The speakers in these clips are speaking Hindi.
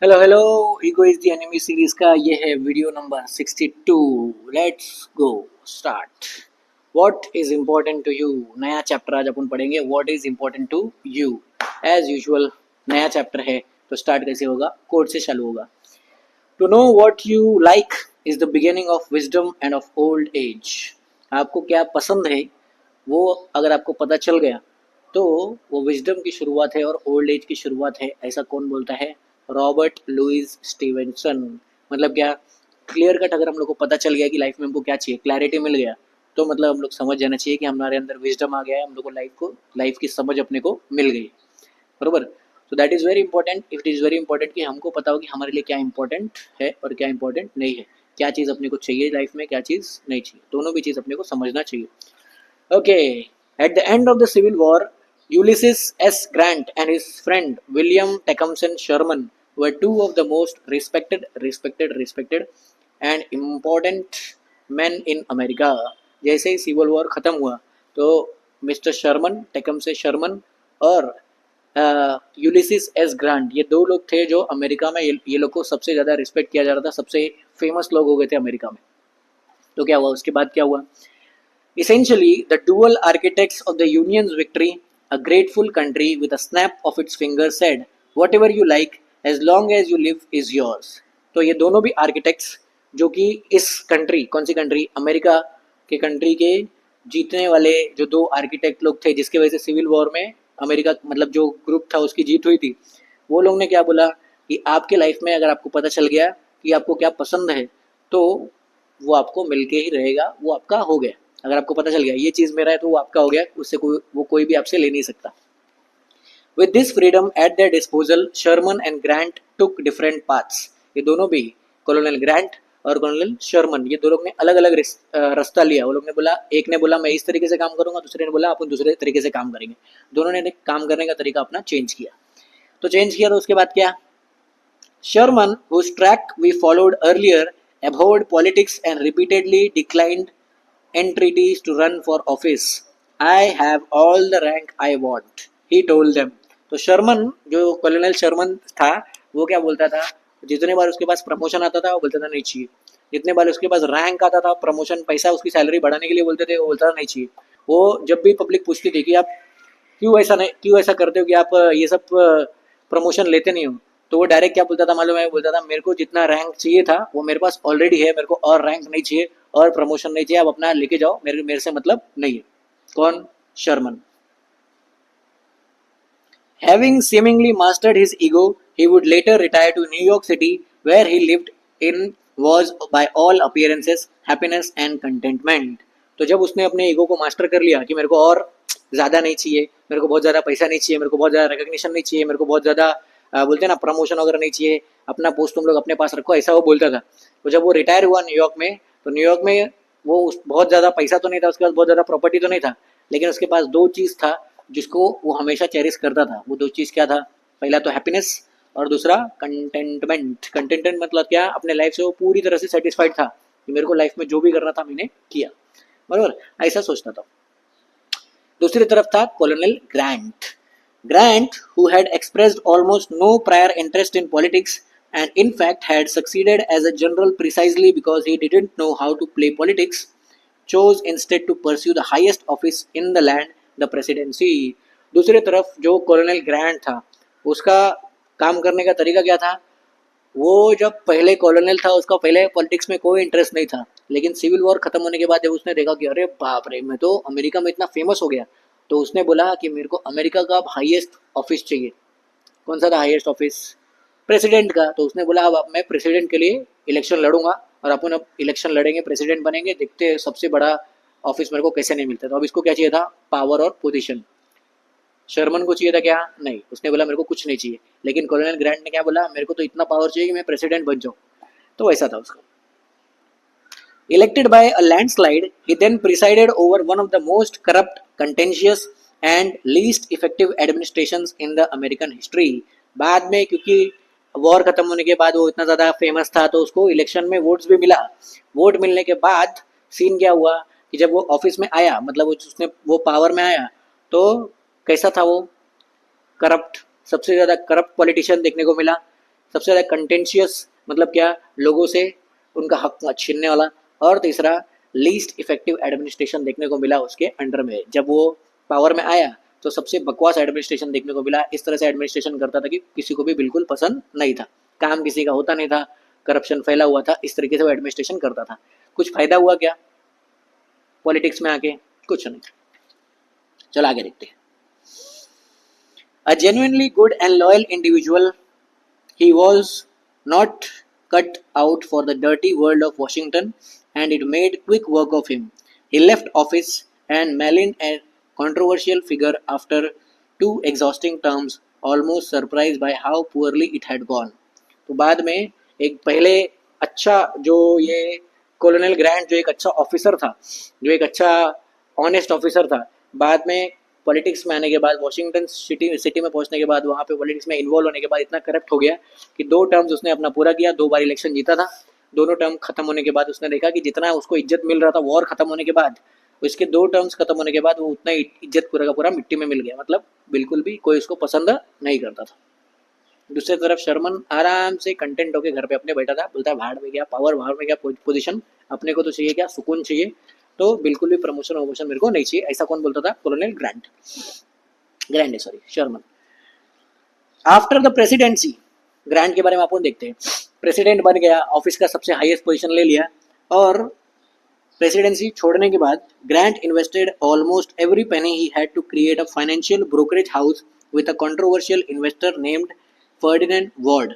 Hello hello, ego is the enemy series का ये है video number 62। Let's go start. What is important to you. नया चैप्टर आज अपन पढ़ेंगे, what is important to you. As usual नया चैप्टर है तो स्टार्ट कैसे होगा, कोड से चालू होगा। To know what you like is the beginning of wisdom and of old age. आपको क्या पसंद है वो अगर आपको पता चल गया तो वो विजडम की शुरुआत है और ओल्ड एज की शुरुआत है, ऐसा कौन बोलता है? Robert Louis Stevenson. मतलब क्या, क्लियर कट अगर हम लोग को पता चल गया कि लाइफ में हमको क्या चाहिए, क्लैरिटी मिल गया, तो मतलब हम लोग समझ जाना चाहिए कि हमारे अंदर विजडम आ गया है, हम लोग को लाइफ की समझ अपने को मिल गई, बरोबर। तो that is very important. If it is very important कि हमको पता हो कि हमारे लिए क्या इंपॉर्टेंट है और क्या इंपॉर्टेंट नहीं है, क्या चीज़ अपने को चाहिए लाइफ में, क्या चीज़ नहीं चाहिए, दोनों भी चीज़ अपने को समझना चाहिए। Okay, at the end of the Civil War, Ulysses S. Grant and his friend William Tecumseh Sherman were two of the most respected and important men in America. जैसे ही सिविल वॉर ख़त्म हुआ तो मिस्टर शर्मन, टेकमसे शर्मन और यूलिसिस एस ग्रांट, ये दो लोग थे जो अमेरिका में ये लोग को सबसे ज़्यादा रिस्पेक्ट किया जा रहा था, सबसे फेमस लोग हो गए थे अमेरिका में। तो क्या हुआ उसके बाद, क्या हुआ? Essentially, the dual architects of the Union's victory, a grateful country with a snap of its fingers said, "Whatever you like, as long as you live, is yours." तो ये दोनों भी आर्किटेक्ट्स जो कि इस कंट्री, कौन सी कंट्री, अमेरिका के कंट्री के जीतने वाले जो दो आर्किटेक्ट लोग थे जिसकी वजह से सिविल वॉर में अमेरिका मतलब जो ग्रुप था उसकी जीत हुई थी, वो लोग ने क्या बोला कि आपके लाइफ में अगर आपको पता चल गया कि आपको क्या पसंद है तो वो आपको मिलके ही रहेगा, वो आपका हो गया। अगर आपको पता चल गया ये चीज़ मेरा है तो वो आपका हो गया, उससे कोई भी आपसे ले नहीं सकता। With this freedom at their disposal, Sherman and Grant took different paths. ये दोनों भी, कॉलोनल ग्रांट और कॉलोनल शर्मन, ये दो लोग ने अलग अलग रास्ता लिया। वो लोग ने बोला, एक ने बोला मैं इस तरीके से काम करूंगा, दूसरे ने बोला अपन दूसरे तरीके से काम करेंगे। दोनों ने काम करने का तरीका अपना चेंज किया। तो चेंज किया तो उसके बाद क्या? Sherman, whose track we followed earlier, abhorred politics and repeatedly declined entreaties to run for office. I have all the rank I want, he told them. तो शर्मन, जो कॉलोनल शर्मन था, वो क्या बोलता था? जितने बार उसके पास प्रमोशन आता था वो बोलता था नहीं चाहिए। जितने बार उसके पास रैंक आता था, प्रमोशन, पैसा, उसकी सैलरी बढ़ाने के लिए बोलते थे, वो बोलता था नहीं चाहिए। वो जब भी पब्लिक पूछती थी कि आप क्यों ऐसा करते हो कि आप ये सब प्रमोशन लेते नहीं हो, तो वो डायरेक्ट क्या बोलता था मालूम है? बोलता था मेरे को जितना रैंक चाहिए था वो मेरे पास ऑलरेडी है, मेरे को और रैंक नहीं चाहिए और प्रमोशन नहीं चाहिए, आप अपना लेके जाओ, मेरे से मतलब नहीं है। कौन? Sharman. Having seemingly mastered his ego, he would later retire to New York City, where he lived in was by all appearances happiness and contentment. तो जब उसने अपने ईगो को मास्टर कर लिया कि मेरे को और ज़्यादा नहीं चाहिए, मेरे को बहुत ज़्यादा पैसा नहीं चाहिए, मेरे को बहुत ज़्यादा रिकग्निशन नहीं चाहिए, मेरे को बहुत ज़्यादा बोलते हैं ना प्रमोशन वगैरह नहीं चाहिए, अपना पोस्ट तुम लोग अपने पास रखो, ऐसा वो बोलता था। तो जब वो रिटायर हुआ न्यूयॉर्क में, तो न्यूयॉर्क में वो बहुत ज़्यादा पैसा तो नहीं था, उसके पास बहुत ज़्यादा प्रॉपर्टी तो नहीं था, लेकिन उसके पास दो चीज़ था जिसको वो हमेशा चेरिश करता था। वो दो चीज़ क्या था? पहला तो हैप्पीनेस और दूसरा कंटेंटमेंट। कंटेंटमेंट मतलब क्या? अपने लाइफ से वो पूरी तरह से सेटिस्फाइड था कि मेरे को लाइफ में जो भी करना था मैंने किया, बराबर, ऐसा सोचता था। दूसरी तरफ था colonel grant. Grant, who had expressed almost no prior interest in politics and in fact had succeeded as a general precisely because he didn't know how to play politics, chose instead to pursue the highest office in the land, the presidency. दूसरी तरफ जो कॉलोनल ग्रांट था, उसका काम करने का तरीका क्या था? वो जब पहले कॉलोनल था उसका पहले पॉलिटिक्स में कोई इंटरेस्ट नहीं था, लेकिन सिविल वॉर खत्म होने के बाद जब उसने देखा कि अरे बाप रे, मैं तो अमेरिका में इतना फेमस हो गया, तो उसने बोला कि मेरे को अमेरिका का हाईएस्ट ऑफिस चाहिए। कौन सा था हाईएस्ट ऑफिस? प्रेसिडेंट का। तो उसने बोला अब मैं प्रेसिडेंट के लिए इलेक्शन लड़ूंगा और अपन अब इलेक्शन लड़ेंगे, प्रेसिडेंट बनेंगे, देखते हैं सबसे बड़ा ऑफिस मेरे को कैसे नहीं मिलता। तो अब इसको क्या चाहिए था? पावर और पोजीशन। शर्मन को चाहिए था क्या? नहीं, उसने बोला मेरे को कुछ नहीं चाहिए। लेकिन कॉलोनल ग्रांट ने क्या बोला? मेरे को तो इतना पावर चाहिए कि मैं प्रेसिडेंट बन जाऊँ। तो वैसा था उसका। Elected by a landslide, he then presided over one of the most corrupt, contentious, and least effective administrations in the American history. बाद में क्योंकि वॉर खत्म होने के बाद वो इतना ज़्यादा फेमस था तो उसको इलेक्शन में वोट्स भी मिला। वोट मिलने के बाद सीन क्या हुआ कि जब वो ऑफिस में आया, मतलब उसने वो पावर में आया, तो कैसा था वो? करप्ट, सबसे ज़्यादा करप्ट पॉलिटिशियन देखने को मिला। सबसे ज़्यादा कंटेंशियस मतलब क्या, लोगों से उनका हक छीनने वाला। और तीसरा लीस्ट इफेक्टिव एडमिनिस्ट्रेशन देखने को मिला उसके अंडर में। जब वो पावर में आया तो सबसे बकवास एडमिनिस्ट्रेशन देखने को मिला। इस तरह से एडमिनिस्ट्रेशन करता था कि किसी को भी बिल्कुल पसंद नहीं था, काम किसी का होता नहीं था, करप्शन फैला हुआ था, इस तरीके से वो एडमिनिस्ट्रेशन करता था। कुछ फायदा हुआ क्या पॉलिटिक्स में आके? कुछ नहीं। चलो आगे देखते हैं। A genuinely good and loyal individual, he was not cut out for the dirty world of Washington, and it made quick work of him. He left office and malined a controversial figure after 2 exhausting terms, almost surprised by how poorly it had gone. तो बाद में एक पहले अच्छा जो ये कॉलोनल ग्रांट जो एक अच्छा ऑफिसर था, जो एक अच्छा ऑनेस्ट ऑफिसर था, बाद में पॉलिटिक्स में आने के बाद, वॉशिंगटन सिटी में पहुंचने के बाद, वहाँ पे पॉलिटिक्स में इन्वॉल्व होने के बाद इतना करप्ट हो गया कि 2 टर्म्स उसने अपना पूरा किया, 2 बार इलेक्शन जीता था। दोनों टर्म खत्म होने के बाद उसने देखा कि जितना उसको इज्जत मिल रहा था वॉर खत्म होने के बाद, उसके 2 टर्म्स खत्म होने के बाद वो उतना इज्जत पूरा का पूरा मिट्टी में मिल गया। मतलब बिल्कुल भी कोई उसको पसंद नहीं करता था। दूसरी तरफ शर्मन आराम से कंटेंट होके घर पे अपने बैठा था, बोलता है भाड़ में गया पावर, भाड़ में गया पोजीशन, अपने को तो चाहिए क्या, सुकून चाहिए, तो बिल्कुल भी प्रमोशन वमोशन मेरे को नहीं चाहिए। ऐसा कौन बोलता था? Colonel Grant sorry Sherman. After the presidency, Grant के बारे में अपन देखते हैं। प्रेसिडेंट बन गया, ऑफिस का सबसे हाईएस्ट पोजीशन ले लिया, और प्रेसिडेंसी छोड़ने के बाद Grant invested almost every penny he had to create a financial brokerage house with a controversial investor named Ferdinand Ward.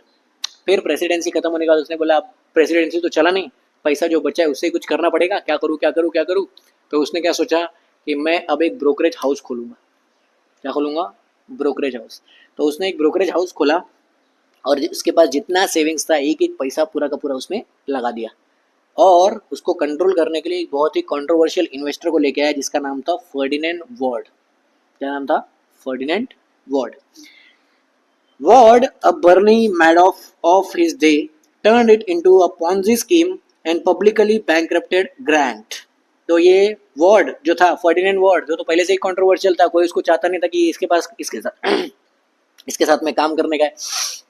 फिर प्रेसिडेंसी खत्म होने के बाद उसने बोला प्रेसिडेंसी तो चला नहीं, पैसा जो बचा है उससे कुछ करना पड़ेगा, क्या करूँ क्या करूँ क्या करूँ। तो उसने क्या सोचा कि मैं अब एक ब्रोकरेज हाउस खोलूँगा। क्या खोलूँगा? Brokerage house. तो उसने एक ब्रोकरेज हाउस खोला और उसके पास जितना सेविंग्स था एक एक पैसा पूरा का पूरा उसमें लगा दिया, और उसको कंट्रोल करने के लिए एक बहुत ही कंट्रोवर्शियल इन्वेस्टर को लेके आया जिसका नाम था फर्डिनेंड वॉर्ड। क्या नाम था? Ferdinand Ward. Ward, a Bernie Madoff of his day, turned it into a Ponzi scheme and publicly bankrupted Grant. तो ये वॉर्ड जो था, फर्डिनेंड वॉर्ड, जो तो पहले से ही कंट्रोवर्शियल था, कोई उसको चाहता नहीं था कि इसके पास इसके साथ में काम करने का है,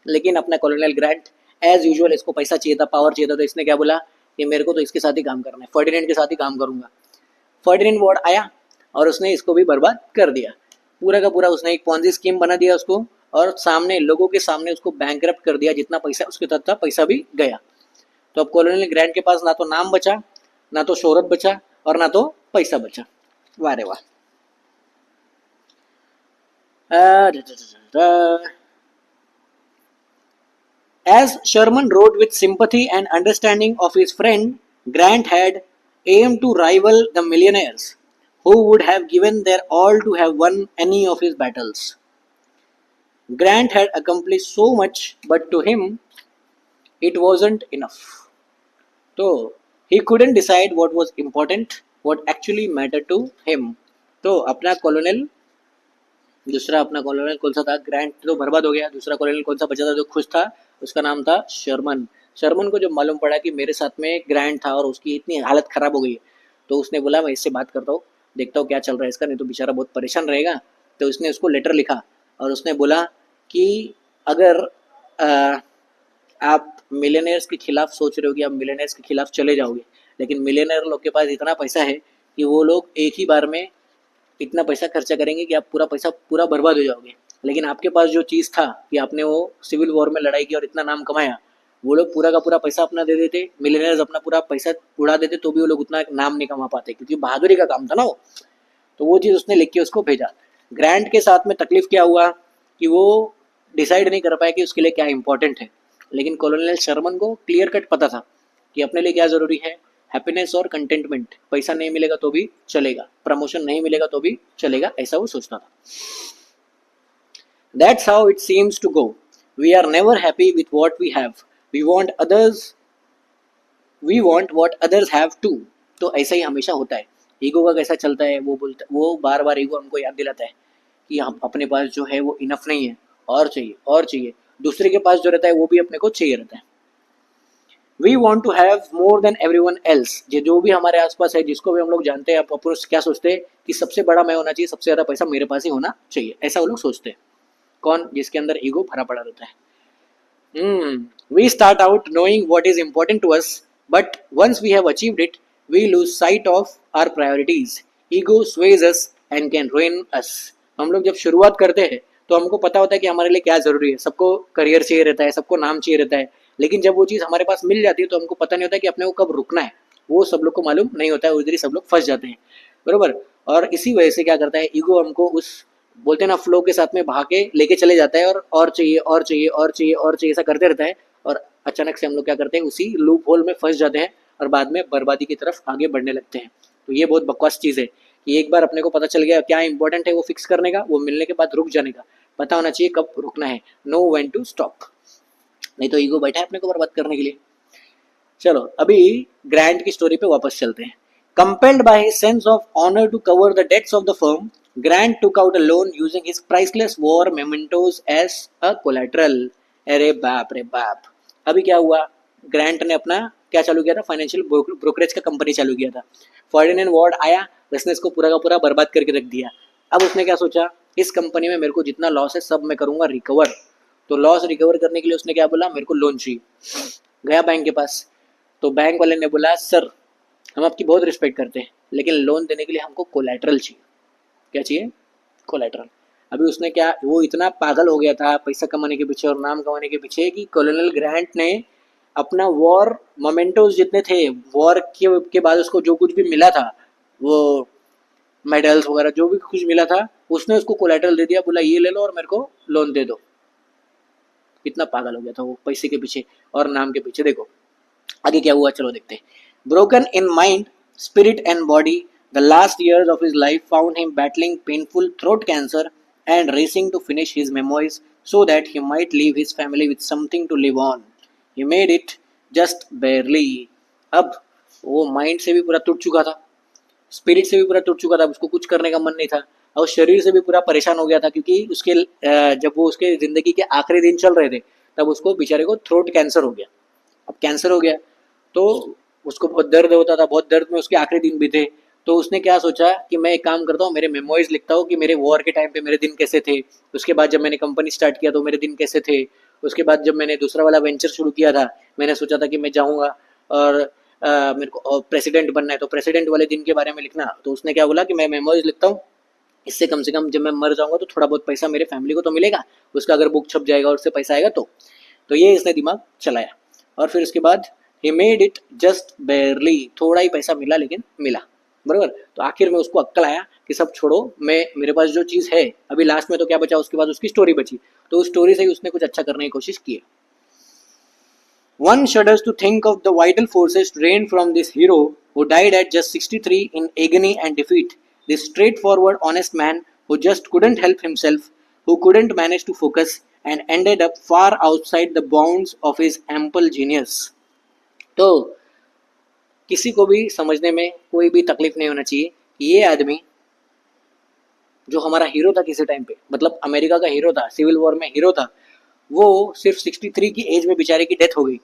लेकिन अपना कॉलोनल ग्रांट एज यूजुअल इसको पैसा चाहिए था, पावर चाहिए था, तो इसने क्या बोला कि मेरे को तो इसके साथ ही काम करना है, फर्डिनेंड के साथ ही काम करूंगा। फर्डिनेंड वॉर्ड आया और उसने इसको भी बर्बाद कर दिया, पूरा का पूरा उसने एक पॉन्जी स्कीम बना दिया उसको, और सामने लोगों के सामने उसको बैंकरप्ट कर दिया, जितना पैसा उसके साथ था पैसा भी गया। तो अब कॉलोनल ग्रांट के पास ना तो नाम बचा, ना तो शोहरत बचा, और ना तो पैसा बचा। वाह रे वाह। As Sherman wrote with sympathy and understanding of his friend, Grant had aimed to rival the millionaires who would have given their all to have won any of his battles. Grant had accomplished so much, but to him, it wasn't enough. So, he couldn't decide what was important, what actually mattered to him. तो अपना कॉलोनल, दूसरा अपना कॉलोनल कौन सा था? ग्रांट तो बर्बाद हो गया। दूसरा कॉलोनल कौन सा बचा था जो खुश था? उसका नाम था शर्मन। शर्मन को जब मालूम पड़ा कि मेरे साथ में ग्रांट था और उसकी इतनी हालत खराब हो गई है, तो उसने बोला मैं इससे बात करता हूँ, देखता हूँ क्या चल रहा है इसका, नहीं तो बेचारा बहुत परेशान रहेगा। तो उसने उसको लेटर लिखा और उसने बोला कि अगर आप मिलियनेयर्स के खिलाफ सोच रहे हो कि आप मिलियनेयर्स के खिलाफ चले जाओगे, लेकिन मिलियनेयर लोग के पास इतना पैसा है कि वो लोग एक ही बार में इतना पैसा खर्चा करेंगे कि आप पूरा पैसा पूरा बर्बाद हो जाओगे। लेकिन आपके पास जो चीज़ था कि आपने वो सिविल वॉर में लड़ाई की और इतना नाम कमाया, वो लोग पूरा का पूरा पैसा अपना दे देते, मिलियनेयर्स अपना पूरा पैसा उड़ा देते, तो भी वो लोग उतना नाम नहीं कमा पाते, क्योंकि बहादुरी का काम था ना वो। तो वो चीज़ उसने लिख के उसको भेजा। ग्रांट के साथ में तकलीफ क्या हुआ कि वो डिसाइड नहीं कर पाया कि उसके लिए क्या इंपॉर्टेंट है, लेकिन कॉलोनल शर्मन को क्लियर कट पता था कि अपने लिए क्या ज़रूरी है, हैप्पीनेस और कंटेंटमेंट। पैसा नहीं मिलेगा तो भी चलेगा, प्रमोशन नहीं मिलेगा तो भी चलेगा, ऐसा वो सोचता था। That's how it seems to go. We are never happy with what we have. We want what others have too. तो ऐसा ही हमेशा होता है। ईगो का कैसा चलता है, वो बार बार ईगो हमको याद दिलाता है कि हम अपने पास जो है वो इनफ नहीं है, और चाहिए और चाहिए। दूसरे के पास जो रहता है वो भी अपने को चाहिए रहता है। We want to have more than everyone else. जो भी हमारे आसपास है, जिसको भी हम लोग जानते हैं, अपन क्या सोचते हैं कि सबसे बड़ा मैं होना चाहिए, सबसे ज़्यादा पैसा मेरे पास ही होना चाहिए, ऐसा वो लोग सोचते हैं। कौन? जिसके अंदर ईगो भरा पड़ा रहता है। We start out knowing what is important to us, but once we have achieved it, we lose sight of our priorities. Ego sways us and can ruin us. हम लोग जब शुरुआत करते हैं तो हमको पता होता है कि हमारे लिए क्या जरूरी है. सबको करियर चाहिए रहता है, सबको नाम चाहिए रहता है, लेकिन जब वो चीज़ हमारे पास मिल जाती है तो हमको पता नहीं होता कि अपने को कब रुकना है. वो सब लोग को मालूम नहीं होता है, उधर ही सब लोग फंस जाते हैं. बरोबर. और इसी वजह से क्या करता है, ईगो हमको उस बोलते हैं ना फ्लो के साथ में भाग के लेके चले जाता है, और चाहिए और चाहिए और चाहिए और चाहिए ऐसा करते रहता है. और अचानक से हम लोग क्या करते हैं, उसी लूप होल में फंस जाते हैं और बाद में बर्बादी की तरफ आगे बढ़ने लगते हैं. तो ये बहुत बकवास चीज़ है कि एक बार अपने को पता चल गया क्या इंपॉर्टेंट है वो फिक्स करने का, वो मिलने के बाद रुक जाने का. पता होना चाहिए कब रुकना है. Know when to stop. नहीं तो ईगो बैठा है अपने को बर्बाद करने के लिए. चलो अभी ग्रैंट की स्टोरी पे वापस चलते हैं. Compelled by his sense of honor to cover the debts of the firm, Grant took out a loan using his priceless war mementos as a collateral. अरे बाप रे बाप. अभी क्या हुआ, ग्रांट ने अपना क्या चालू किया था, फाइनेंशियल ब्रोकरेज का कंपनी चालू किया था. फर्डिनेंड वॉर्ड आया, बिजनेस को पूरा का पूरा बर्बाद करके रख दिया. अब उसने क्या सोचा, इस कंपनी में मेरे को जितना लॉस है सब मैं करूंगा रिकवर. तो लॉस रिकवर करने के लिए उसने क्या बोला, मेरे को लोन चाहिए. गया बैंक के पास. तो बैंक वाले ने बोला, सर हम आपकी बहुत रिस्पेक्ट करते हैं, लेकिन लोन देने के लिए हमको कोलैटरल चाहिए. क्या चाहिए, कोलैटरल. अभी उसने क्या, वो इतना पागल हो गया था पैसा कमाने के पीछे और नाम कमाने के पीछे कि कॉलोनल ग्रांट ने अपना वॉर मोमेंटोज जितने थे, वॉर के बाद उसको जो कुछ भी मिला था, वो मेडल्स वगैरह जो भी कुछ मिला था, उसने उसको कोलैटरल दे दिया. बोला ये ले लो और मेरे को लोन दे दो. कितना पागल हो गया था वो पैसे के पीछे और नाम के पीछे. देखो आगे क्या हुआ, चलो देखते हैं. Broken in mind, spirit and body, the last years of his life found him battling painful throat cancer and racing to finish his memoirs so that he might leave his family with something to live on. He made it just barely. अब वो माइंड से भी पूरा टूट चुका था, स्पिरिट से भी पूरा टूट चुका था, उसको कुछ करने का मन नहीं था, और शरीर से भी पूरा परेशान हो गया था, क्योंकि उसके जब वो उसके ज़िंदगी के आखिरी दिन चल रहे थे तब उसको बेचारे को थ्रोट कैंसर हो गया. अब कैंसर हो गया तो उसको बहुत दर्द होता था, बहुत दर्द में उसके आखिरी दिन भी थे. तो उसने क्या सोचा कि मैं एक काम करता हूँ, मेरे मेमोरीज लिखता हूँ कि मेरे वॉर के टाइम पे मेरे दिन कैसे थे. उसके बाद जब मैंने कंपनी स्टार्ट किया तो मेरे दिन कैसे थे. उसके बाद जब मैंने दूसरा वाला वेंचर शुरू किया था, मैंने सोचा था कि मैं जाऊँगा और मेरे को प्रेसिडेंट बनना है, तो प्रेसिडेंट वाले दिन के बारे में लिखना. तो उसने क्या बोला कि मैं मेमोरीज लिखता हूँ, इससे कम से कम जब मैं मर जाऊँगा तो थोड़ा बहुत पैसा मेरे फैमिली को तो मिलेगा, उसका अगर बुक छप जाएगा और उससे पैसा आएगा तो ये इसने दिमाग चलाया. और फिर उसके बाद he made it just barely, थोड़ा ही पैसा मिला लेकिन मिला. बराबर. तो आखिर में उसको अक्ल आया कि सब छोड़ो, मैं मेरे पास जो चीज़ है, अभी लास्ट में तो क्या बचा, उसके बाद उसकी स्टोरी बची, तो उस स्टोरी से ही उसने कुछ अच्छा करने की कोशिश की. One shudders to think of the vital forces drained from this hero who died at just 63 in agony and defeat. This straightforward, honest man who just couldn't help himself, who couldn't manage to focus, and ended up far outside the bounds of his ample genius. तो किसी को भी समझने में कोई भी तकलीफ नहीं होना चाहिए कि ये आदमी जो हमारा हीरो था किसी टाइम पे, मतलब अमेरिका का हीरो था, सिविल वॉर में हीरो था, वो सिर्फ 63 की एज में बेचारे की डेथ हो गई.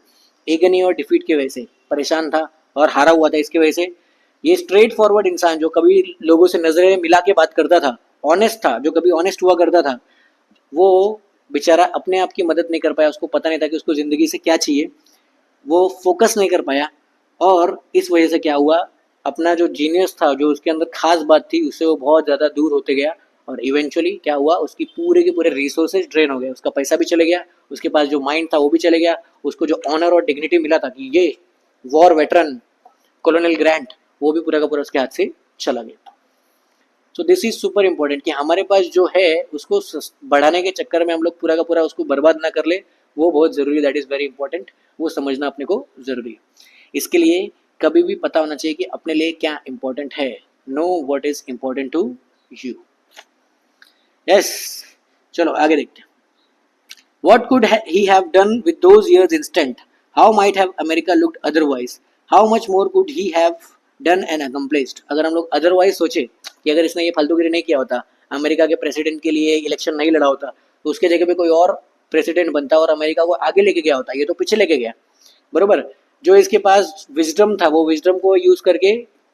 एगनी और डिफीट की वजह से परेशान था और हारा हुआ था, इसकी वजह से. ये स्ट्रेट फॉरवर्ड इंसान जो कभी लोगों से नजरें मिला के बात करता था, ऑनेस्ट था, जो कभी ऑनेस्ट हुआ करता था, वो बेचारा अपने आप की मदद नहीं कर पाया. उसको पता नहीं था कि उसको ज़िंदगी से क्या चाहिए, वो फोकस नहीं कर पाया, और इस वजह से क्या हुआ, अपना जो जीनियस था, जो उसके अंदर खास बात थी, उससे वो बहुत ज़्यादा दूर होते गया. और इवेंचुअली क्या हुआ, उसकी पूरे के पूरे रिसोर्सेज ड्रेन हो गए, उसका पैसा भी चले गया, उसके पास जो माइंड था वो भी चले गया, उसको जो ऑनर और डिग्निटी मिला था कि ये वॉर वेटरन कॉलोनल ग्रांट, वो भी पूरा का पूरा उसके हाथ से चला गया. So this is super important कि हमारे पास जो है उसको बढ़ाने के चक्कर में हम लोग पूरा का पूरा उसको बर्बाद ना कर ले, वो बहुत ज़रूरी. That is very important. वो समझना अपने को ज़रूरी है. इसके लिए कभी भी पता होना चाहिए कि अपने लिए क्या इंपॉर्टेंट है. Know what is important to you. Yes, चलो आगे देखते हैं. What could he have done with those years instant? How might have America looked otherwise? How much more could he have done and accomplished? अगर हम लोग otherwise सोचे कि अगर इसने ये फालतूगिरी नहीं किया होता, अमेरिका के प्रेसिडेंट के लिए इलेक्शन नहीं लड़ा होता, तो उसके जगह पे कोई और प्रेसिडेंट बनता और अमेरिका को आगे लेके गया होता. ये तो पीछे लेके गया. बरोबर. जो इसके पास विजडम था, वो विजडम को यूज करके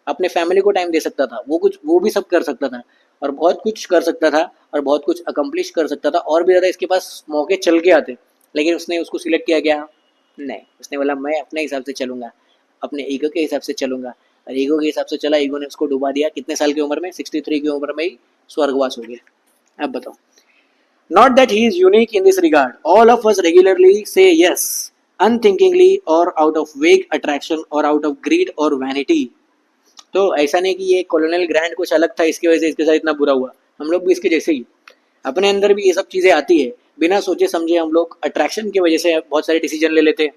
अपने फैमिली को टाइम दे सकता था, वो भी सब कर सकता था, और बहुत कुछ कर सकता था, और बहुत कुछ अकम्प्लिश कर सकता था, और भी ज़्यादा इसके पास मौके चल के आते. लेकिन उसने उसको सिलेक्ट किया क्या? नहीं, उसने बोला मैं अपने हिसाब से चलूंगा, अपने ईगो के हिसाब से चलूंगा, और ईगो के हिसाब से चला, ईगो ने उसको डुबा दिया। कितने साल की उम्र में? 63 की उम्र में ही स्वर्गवास हो गया। अब बताओ। Not that he is unique in this regard. All of us regularly say yes, unthinkingly or out of vague attraction or out of greed or vanity. तो ऐसा नहीं कि ये कॉलोनियल ग्रैंड कुछ अलग था इसकी वजह से इसके साथ इतना बुरा हुआ, हम लोग भी इसके जैसे ही, अपने अंदर भी ये सब चीज़ें आती है। बिना सोचे समझे हम लोग अट्रैक्शन की वजह से बहुत सारे डिसीजन ले लेते हैं,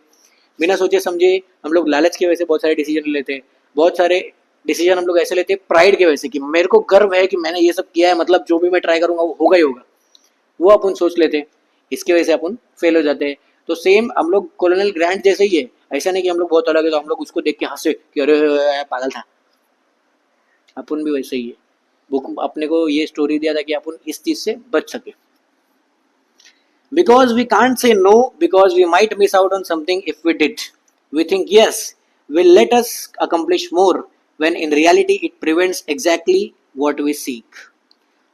बिना सोचे समझे हम लोग लालच की वजह से बहुत सारे डिसीजन ले लेते हैं। बहुत सारे डिसीजन हम लोग ऐसे लेते हैं प्राइड की वजह से कि मेरे को गर्व है कि मैंने ये सब किया है, मतलब जो भी मैं ट्राई करूंगा वो होगा ही होगा, वो अपन सोच लेते हैं, इसकी वजह से अपन फेल हो जाते हैं। तो सेम हम लोग कॉलोनियल ग्रैंड जैसे ही है, ऐसा नहीं कि हम लोग बहुत अलग है तो हम लोग उसको देख के हंसे कि अरे पागल था, अपन भी वैसे ही है। बुक अपने को ये स्टोरी दिया था कि अपन इस चीज से बच सके। Because we can't say no, because we might miss out on something if we did, we think yes will let us accomplish more, when in reality it prevents exactly what we seek.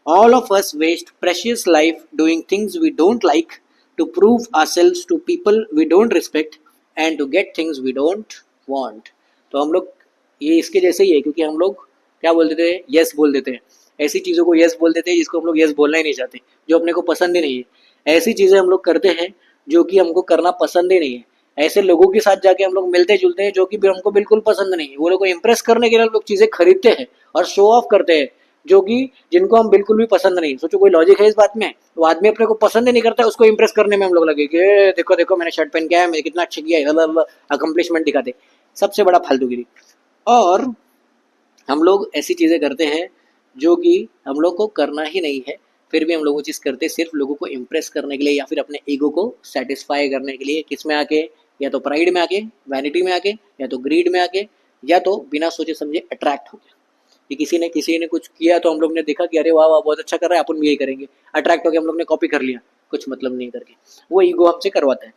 All of us waste precious life doing things we don't like, to prove ourselves to people we don't respect, and to get things we don't want. तो हम लोग ये इसके जैसे ही है, क्योंकि हम लोग क्या बोल देते हैं? यस बोल देते हैं। ऐसी चीज़ों को यस बोल देते हैं जिसको हम लोग यस बोलना ही नहीं चाहते, जो अपने को पसंद ही नहीं है। ऐसी चीज़ें हम लोग करते हैं जो कि हमको करना पसंद ही नहीं है। ऐसे लोगों के साथ जाके हम लोग मिलते जुलते हैं जो कि हमको बिल्कुल पसंद नहीं है। वो लोग को इम्प्रेस करने के लिए हम लोग चीज़ें खरीदते हैं और शो ऑफ करते हैं, जो कि जिनको हम बिल्कुल भी पसंद नहीं। सोचो कोई लॉजिक है इस बात में? वो आदमी अपने को पसंद ही नहीं करता, उसको इम्प्रेस करने में हम लोग लगे कि देखो देखो मैंने शर्ट पहन के आया, मैंने कितना अच्छा किया है, अकम्पलिशमेंट दिखाते। सबसे बड़ा फालतूगिरी। और हम लोग ऐसी चीज़ें करते हैं जो कि हम लोग को करना ही नहीं है, फिर भी हम लोग वो चीज़ करते हैं सिर्फ लोगों को इम्प्रेस करने के लिए, या फिर अपने ईगो को सेटिस्फाई करने के लिए। किस में आके? या तो प्राइड में आके, वैनिटी में आके, या तो ग्रीड में आके, या तो बिना सोचे समझे अट्रैक्ट हो गया कि किसी ने कुछ किया तो हम लोग ने देखा कि अरे वाह वाह बहुत अच्छा कर रहा है, अपन भी यही करेंगे। अट्रैक्ट हो गया, हम लोग ने कॉपी कर लिया, कुछ मतलब नहीं करके। वो ईगो हमसे करवाता है।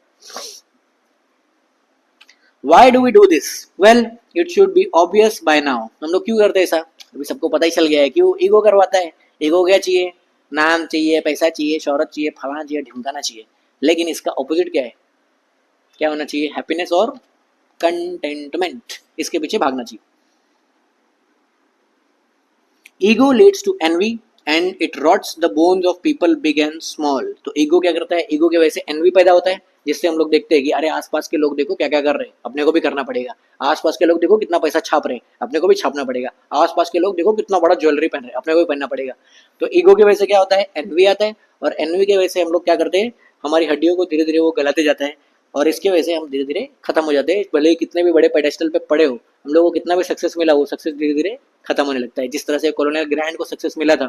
Why do we do this? Well, it should be obvious by now. हम लोग क्यों करते हैं ऐसा? अभी सबको पता ही चल गया है क्यों ईगो करवाता है। ईगो क्या चाहिए? नाम चाहिए, पैसा चाहिए, शोहरत चाहिए, फलाना चाहिए, ढिमकाना चाहिए। लेकिन इसका ऑपोजिट क्या है? क्या होना चाहिए? हैप्पीनेस और कंटेंटमेंट। इसके पीछे भागना चाहिए। Ego leads to envy and it rots the bones of people big and small. तो ईगो क्या करता है? ईगो की वजह से एनवी पैदा होता है, जिससे हम लोग देखते हैं कि अरे आसपास के लोग देखो क्या क्या कर रहे हैं, अपने को भी करना पड़ेगा। आसपास के लोग देखो कितना पैसा छाप रहे हैं, अपने को भी छापना पड़ेगा। आसपास के लोग देखो कितना बड़ा ज्वेलरी पहन रहे हैं, अपने को भी पहनना पड़ेगा। तो ईगो की वजह से क्या होता है? एनवी आता है, और एनवी की वजह से हम लोग क्या करते हैं? हमारी हड्डियों को धीरे धीरे वो गलाते जाता है, और इसकी वजह से हम धीरे धीरे खत्म हो जाते हैं। भले ही कितने भी बड़े पेडेस्टल पे पड़े हो, हम लोगों को कितना भी सक्सेस मिला, वो सक्सेस धीरे धीरे खत्म होने लगता है। जिस तरह से कॉलोनियल ग्रैंड को सक्सेस मिला था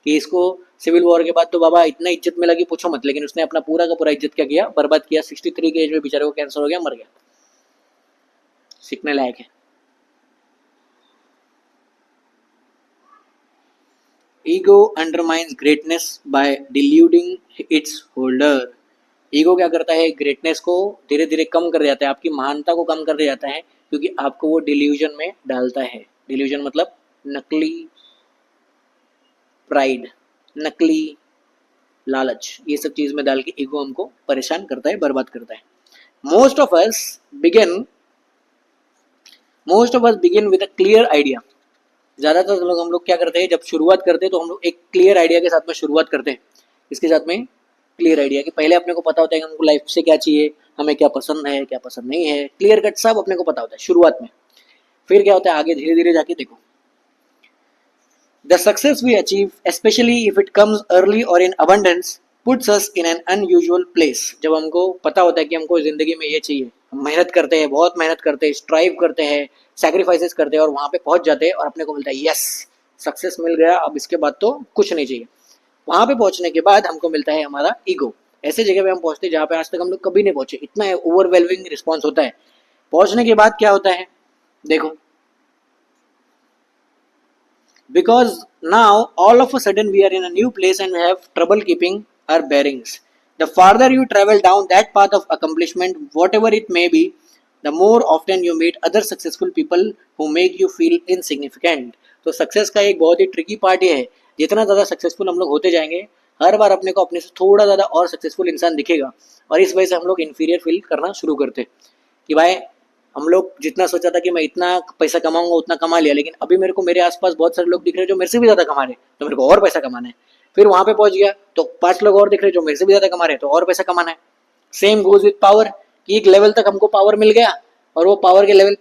कि इसको सिविल वॉर के बाद तो बाबा इतना इज्जत मिला कि पूछो मत, लेकिन उसने अपना पूरा का पूरा इज्जत क्या किया? बर्बाद किया। 63 के एज में बेचारे को कैंसर हो गया, मर गया। सीखने लायक है। Ego undermines greatness by deluding its holder. Ego क्या करता है? ग्रेटनेस को धीरे धीरे कम कर जाता है, आपकी महानता को कम कर जाता है, क्योंकि आपको वो डिल्यूजन में डालता है। डिल्यूजन मतलब नकली प्राइड, नकली लालच, ये सब चीज में डाल के ईगो हमको परेशान करता है, बर्बाद करता है। Most of us begin with a clear idea. ज्यादातर लोग हम लोग क्या करते हैं? जब शुरुआत करते हैं तो हम लोग एक क्लियर आइडिया के साथ में शुरुआत करते हैं। इसके साथ में क्लियर आइडिया कि पहले अपने को पता होता है कि हमको लाइफ से क्या चाहिए, हमें क्या पसंद है, क्या पसंद नहीं है, क्लियर कट सब अपने को पता होता है शुरुआत में। फिर क्या होता है? आगे धीरे धीरे जाके देखो, the success we achieve, specially if it comes early और in abundance, puts us in an unusual place. जब हमको पता होता है कि हमको जिंदगी में ये चाहिए, हम मेहनत करते हैं, बहुत मेहनत करते हैं, स्ट्राइव करते हैं, सैक्रिफाइसेस करते हैं, और वहां पे पहुंच जाते हैं और अपने को मिलता है यस सक्सेस मिल गया, अब इसके बाद तो कुछ नहीं चाहिए। वहां पे पहुंचने के बाद हमको मिलता है हमारा ईगो। ऐसे जगह पे हम पहुंचते हैं जहाँ पे आज तक हम लोग कभी नहीं पहुंचे, इतना ओवरवेलमिंग रिस्पॉन्स होता है। पहुंचने के बाद क्या होता है? देखो, because now all of a sudden we are in a new place and we have trouble keeping our bearings. The farther you travel down that path of accomplishment, whatever it may be, the more often you meet other successful people who make you feel insignificant. तो सक्सेस का एक बहुत ही ट्रिकी पार्ट ये है, जितना ज़्यादा सक्सेसफुल हम लोग होते जाएंगे, हर बार अपने को अपने से थोड़ा ज़्यादा और सक्सेसफुल इंसान दिखेगा, और इस वजह से हम लोग इन्फीरियर फील करना शुरू करते कि भाई हम लोग जितना सोचा था कि मैं इतना पैसा कमाऊंगा उतना कमा लिया, लेकिन अभी मेरे को मेरे आसपास बहुत सारे लोग दिख रहे हैं जो मेरे से भी ज़्यादा कमा रहे हैं, तो मेरे को और पैसा कमाना है। फिर वहां पे पहुंच गया तो 5 लोग और दिख रहे हैं जो मेरे से भी ज़्यादा कमा रहे हैं, तो और पैसा कमाना है। सेम गोज विथ पावर, कि एक लेवल तक हमको पावर मिल गया, और वो पावर के लेवल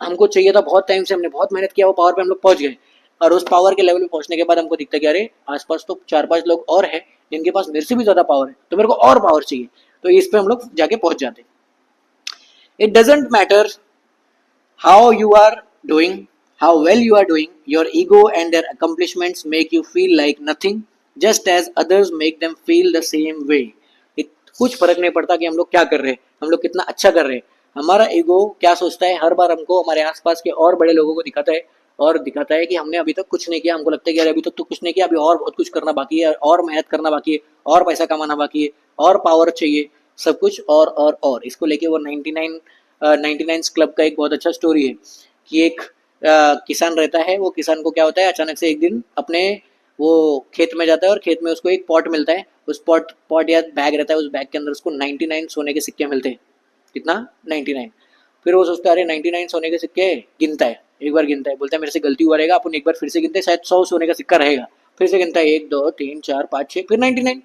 हमको चाहिए था बहुत टाइम से, हमने बहुत मेहनत किया, वो पावर पे हम लोग पहुंच गए, और उस पावर के लेवल पे पहुंचने के बाद हमको दिखता है कि अरे आसपास तो 4-5 लोग और हैं जिनके पास मेरे से भी ज्यादा पावर है, तो मेरे को और पावर चाहिए, तो इस पे हम लोग जाके पहुंच जाते। It doesn't matter how you are doing, how well you are doing, your ego and their accomplishments make you feel like nothing, just as others make them feel the same way. कुछ फर्क नहीं पड़ता कि हम लोग क्या कर रहे हैं, हम लोग कितना अच्छा कर रहे हैं, हमारा ईगो क्या सोचता है, हर बार हमको हमारे आसपास के और बड़े लोगों को दिखाता है, और दिखाता है कि हमने अभी तक कुछ नहीं किया, हमको लगता है कि अरे अभी तक तो कुछ नहीं किया, अभी और बहुत कुछ करना बाकी है, और मेहनत करना बाकी है, और पैसा कमाना बाकी है, और पावर चाहिए, सब कुछ और इसको लेके वो 99 क्लब का एक बहुत अच्छा स्टोरी है कि एक किसान रहता है, वो किसान को क्या होता है, अचानक से एक दिन अपने वो खेत में जाता है, और खेत में उसको एक पॉट मिलता है, उस पॉट या बैग रहता है, उस बैग के अंदर उसको 99 सोने के सिक्के मिलते हैं। कितना? 99। फिर वो सोचता है अरे 99 सोने के सिक्के, गिनता है, एक बार गिनता है, बोलता है मेरे से गलती हुआ रहेगा, अपन एक बार फिर से गिनते हैं, शायद 100 सोने का सिक्का रहेगा। फिर से गिनता है 1 2 3 4 5 6, फिर 99।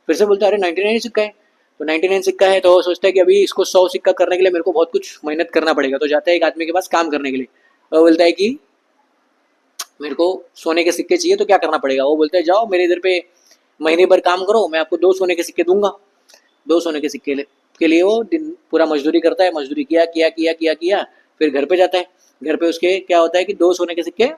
फिर से बोलता है अरे 99 सिक्का है, तो 99 सिक्का है, तो वो सोचता है कि अभी इसको 100 सिक्का करने के लिए मेरे को बहुत कुछ मेहनत करना पड़ेगा, तो जाता है एक आदमी के पास काम करने के लिए, वो बोलता है कि मेरे को सोने के सिक्के चाहिए, तो क्या करना पड़ेगा, वो बोलता है जाओ मेरे इधर पे महीने भर काम करो, मैं आपको 2 सोने के सिक्के दूंगा। 2 सोने के सिक्के के लिए वो दिन पूरा मजदूरी करता है, मजदूरी किया किया किया किया किया, फिर घर पे जाता है, घर पे उसके क्या होता है कि 2 सोने के सिक्के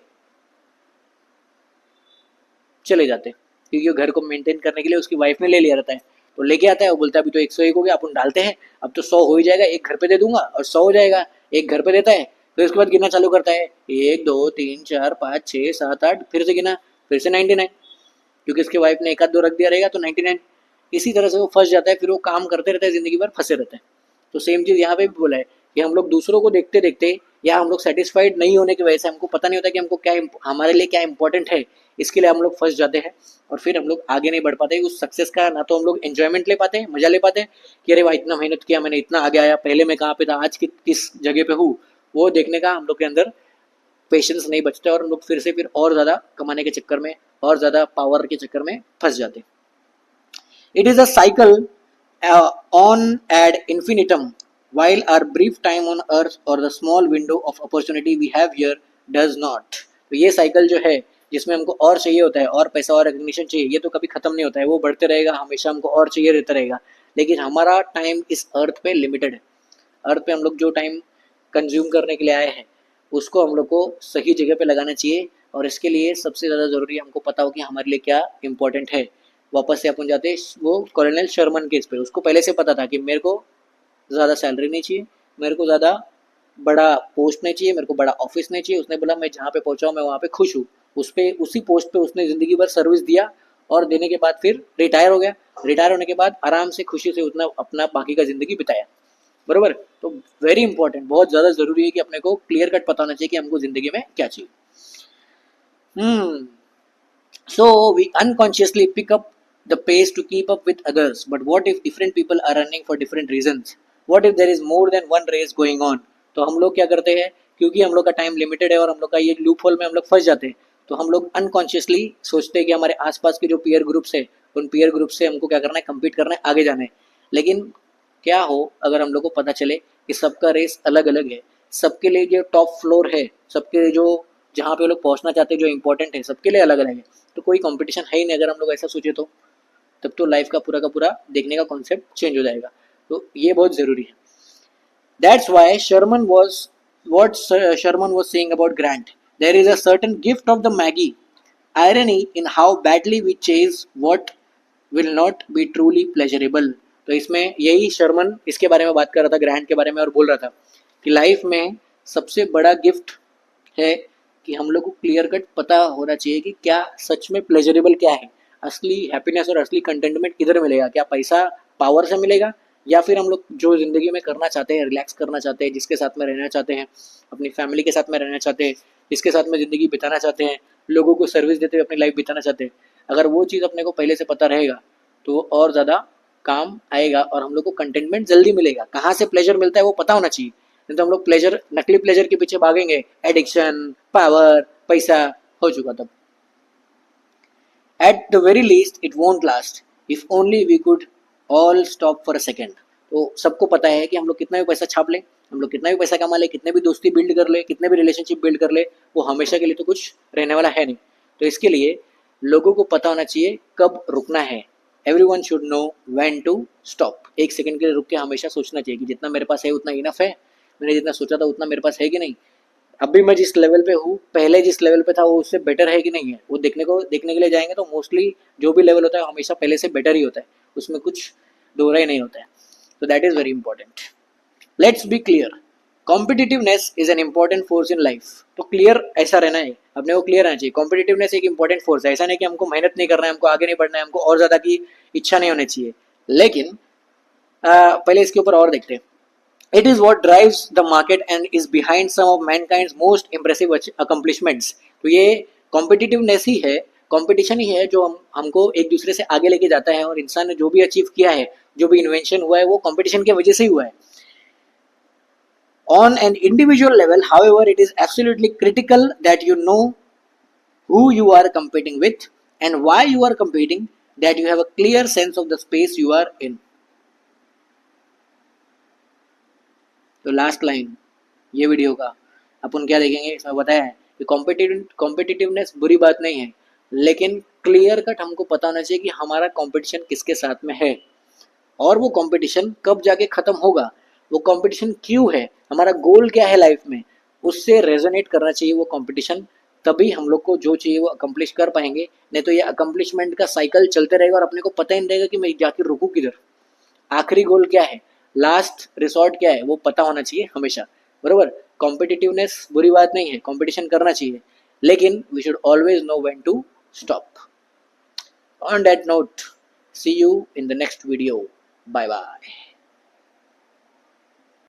चले जाते हैं, क्योंकि वो घर को मेंटेन करने के लिए उसकी वाइफ ने ले लिया रहता है, तो लेके आता है, वो बोलता है अभी तो 101 हो गया, अपन डालते हैं, अब तो 100 हो ही जाएगा, एक घर पे दे दूंगा और 100 हो जाएगा, एक घर पे देता है, फिर उसके बाद गिनना चालू करता है 1 2 3 4 5 6 7 8, फिर से गिना, फिर से 99, क्योंकि उसकी वाइफ ने 1 आध 2 रख दिया रहेगा तो 99। इसी तरह से वो फंस जाता है, फिर वो काम करते रहता है, जिंदगी भर फंसे रहता है। तो सेम चीज़ यहाँ पे भी बोला है कि हम लोग दूसरों को देखते देखते, या हम लोग सेटिस्फाइड नहीं होने की वजह से, हमको पता नहीं होता कि हमको क्या हमारे लिए क्या इंपॉर्टेंट है, इसके लिए हम लोग फंस जाते हैं, और फिर हम लोग आगे नहीं बढ़ पाते उस सक्सेस का, ना तो हम लोग एंजॉयमेंट ले पाते हैं, मजा ले पाते हैं कि अरे भाई इतना मेहनत किया मैंने, इतना आगे आया, पहले मैं कहाँ पे था, आज किस जगह पे हूँ, वो देखने का हम लोग के अंदर पेशेंस नहीं बचता, और हम लोग फिर और ज़्यादा कमाने के चक्कर में, और ज़्यादा पावर के चक्कर में फंस जाते हैं। It is a cycle on ad infinitum. While our brief time on earth or the small window of opportunity we have here does not. तो ये साइकिल जो है जिसमें हमको और चाहिए होता है, और पैसा और रिकग्निशन चाहिए, ये तो कभी खत्म नहीं होता है, वो बढ़ते रहेगा, हमेशा हमको और चाहिए रहता रहेगा, लेकिन हमारा टाइम इस अर्थ पे लिमिटेड है। अर्थ पे हम लोग जो टाइम कंज्यूम करने के लिए आए हैं उसको हम लोग को सही जगह पे लगाना चाहिए, और इसके लिए सबसे ज़्यादा ज़रूरी है हमको पता हो कि हमारे लिए क्या इंपॉर्टेंट है। वापस से अपन जाते वो कॉलोनल शर्मन केस पे, उसको पहले से पता था कि मेरे को ज़्यादा सैलरी नहीं चाहिए, मेरे को ज़्यादा बड़ा पोस्ट नहीं चाहिए, मेरे को बड़ा ऑफिस नहीं चाहिए, उसने बोला मैं जहाँ पे पहुँचा हूँ मैं वहाँ पे खुश हूँ, उस पर उसी पोस्ट पे उसने ज़िंदगी भर सर्विस दिया, और देने के बाद फिर रिटायर हो गया। रिटायर होने के बाद आराम से खुशी से उसने अपना बाकी का ज़िंदगी बिताया, बरोबर। तो वेरी इंपॉर्टेंट, बहुत ज़्यादा ज़रूरी है कि अपने को क्लियर कट पता होना चाहिए कि हमको ज़िंदगी में क्या चाहिए। So we unconsciously pick up the pace to keep up with others. But what if different people are running for different reasons? What if there is more than one race going on? तो हम लोग क्या करते हैं, क्योंकि हम लोग का टाइम लिमिटेड है और हम लोग का ये लूप होल में हम लोग फंस जाते हैं, तो हम लोग अनकॉन्शियसली सोचते हैं कि हमारे आसपास के जो पीयर ग्रुप्स है, उन पीयर ग्रुप से हमको क्या करना है, कम्पीट करना है, आगे जाना है। लेकिन क्या हो अगर हम लोग को पता चले कि सबका रेस अलग अलग है, सबके लिए जो टॉप फ्लोर है, सबके लिए जो जहाँ पे लोग पहुँचना चाहते हैं, जो इंपॉर्टेंट है, सबके लिए अलग अलग है, तो कोई कंपटीशन है ही नहीं। अगर हम लोग ऐसा सोचे तो तब तो लाइफ का पूरा देखने का कॉन्सेप्ट चेंज हो जाएगा, तो ये बहुत ज़रूरी है। That's why Sherman was saying about Grant. There is a certain gift of the Maggie, irony in how badly we chase what will not be truly pleasurable. तो इसमें यही शर्मन इसके बारे में बात कर रहा था, ग्रांट के बारे में, और बोल रहा था कि लाइफ में सबसे बड़ा गिफ्ट है कि हम लोग को क्लियर कट पता होना चाहिए कि क्या सच में प्लेजरेबल क्या है, असली हैप्पीनेस और असली कंटेंटमेंट किधर मिलेगा, क्या पैसा पावर से मिलेगा, या फिर हम लोग जो ज़िंदगी में करना चाहते हैं, रिलैक्स करना चाहते हैं, जिसके साथ में रहना चाहते हैं, अपनी फैमिली के साथ में रहना चाहते हैं, जिसके साथ में ज़िंदगी बिताना चाहते हैं, लोगों को सर्विस देते हुए अपनी लाइफ बिताना चाहते हैं, अगर वो चीज़ अपने को पहले से पता रहेगा तो वो और ज़्यादा काम आएगा और हम लोग को कंटेंटमेंट जल्दी मिलेगा। कहाँ से प्लेजर मिलता है वो पता होना चाहिए, नहीं तो हम लोग प्लेजर, नकली प्लेजर के पीछे भागेंगे, एडिक्शन, पावर, पैसा हो चुका तब। At the very least it won't last if only we could all stop for a second. तो सबको पता है कि हम लोग कितना भी पैसा छाप ले, हम लोग कितना भी पैसा कमा ले, कितने भी दोस्ती बिल्ड कर ले, कितने भी रिलेशनशिप बिल्ड कर ले, वो हमेशा के लिए तो कुछ रहने वाला है नहीं। तो इसके लिए लोगों को पता होना चाहिए कब रुकना है। Everyone should know when to stop. एक सेकंड के लिए रुक के हमेशा सोचना चाहिए कि जितना मेरे पास है उतना इनफ है, मैंने जितना सोचा था उतना मेरे पास है कि नहीं, अभी मैं जिस लेवल पे हूँ पहले जिस लेवल पे था वो उससे बेटर है कि नहीं है, वो देखने के लिए जाएंगे तो मोस्टली जो भी लेवल होता है हमेशा पहले से बेटर ही होता है, उसमें कुछ दोहरा ही नहीं होता है। तो that is very important. Let's be clear, competitiveness is an important force in life. तो क्लियर ऐसा रहना है, अपने को क्लियर रहना चाहिए, कॉम्पिटिटिवनेस एक इंपॉर्टेंट फोर्स है। ऐसा नहीं कि हमको मेहनत नहीं करना है, हमको आगे नहीं बढ़ना है, हमको और ज्यादा की इच्छा नहीं होनी चाहिए, लेकिन पहले इसके ऊपर और देखते हैं। It is what drives the market and is behind some of mankind's most impressive accomplishments। तो ये कॉम्पिटिटिवनेस ही है, कंपटीशन ही है जो हमको एक दूसरे से आगे लेके जाता है, और इंसान ने जो भी अचीव किया है, जो भी इन्वेंशन हुआ है, वो कंपटीशन की वजह से ही हुआ है। On an individual level, however, it is absolutely critical that you know who you are competing with and why you are competing, that you have a clear sense of the space you are in। तो लास्ट लाइन ये वीडियो का अपन क्या देखेंगे, इसमें बताया है कि कॉम्पिटिटिवनेस बुरी बात नहीं है, लेकिन क्लियर कट हमको पता होना चाहिए कि हमारा कंपटीशन किसके साथ में है और वो कंपटीशन कब जाके खत्म होगा, वो कंपटीशन क्यों है, हमारा गोल क्या है लाइफ में, उससे रेजोनेट करना चाहिए वो कंपटीशन। तभी हम लोग को जो चाहिए वो अकम्प्लिश कर पाएंगे, नहीं तो ये अकम्प्लिशमेंट का साइकिल चलते रहेगा और अपने को पता ही नहीं रहेगा कि मैं जाके रुकूँ किधर, आखिरी गोल क्या है, लास्ट रिसोर्ट क्या है, वो पता होना चाहिए हमेशा। बरोबर, कॉम्पिटिटिवनेस बुरी बात नहीं है, कंपटीशन करना चाहिए, लेकिन we should always know when to stop. On that note, see you in the next video, bye bye.